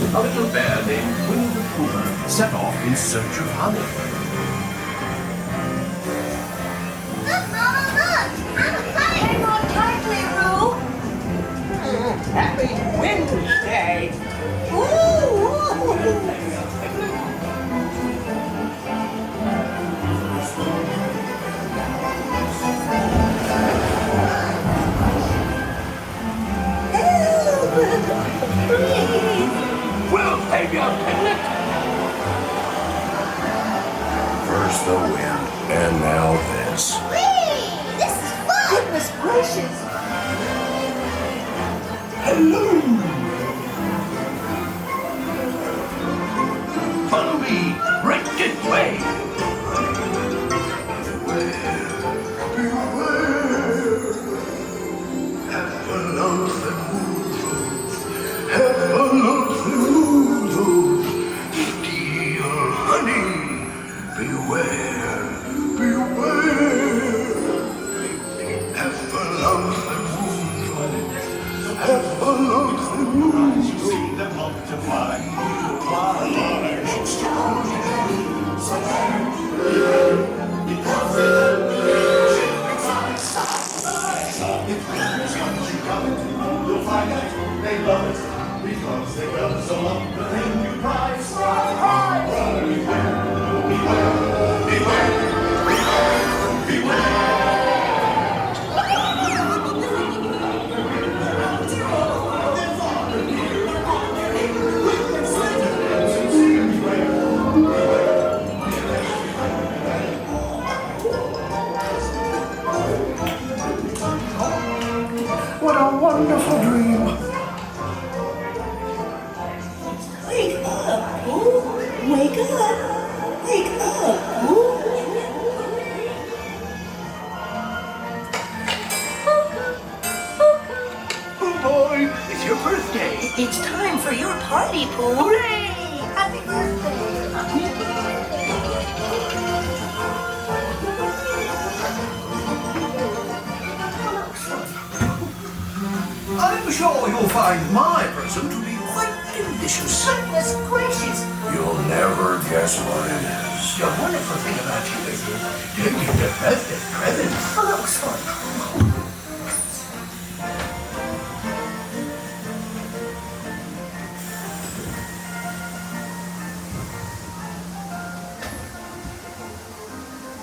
A little bear named Winnie the Pooh set off in search of honey. Look, Mama, look! I'm a honey! Hang on tightly, Roo. Happy Wednesday. We'll save your picnic. First the wind, and now this. Whee! This is fun! Goodness gracious. Hello. Follow me. Right this way. You'll find out they love it because they love so long. The thing you prize, run, beware, beware, beware. What a wonderful dream. Wake up, Pooh. Wake up. Wake up, Pooh. Oh boy, it's your birthday. It's time for your party, Pooh. Hooray! Happy birthday! I'm sure you'll find my present to be quite delicious. Goodness gracious. You'll never guess what it is. The wonderful thing about you is you get the best of presents. Oh, sorry.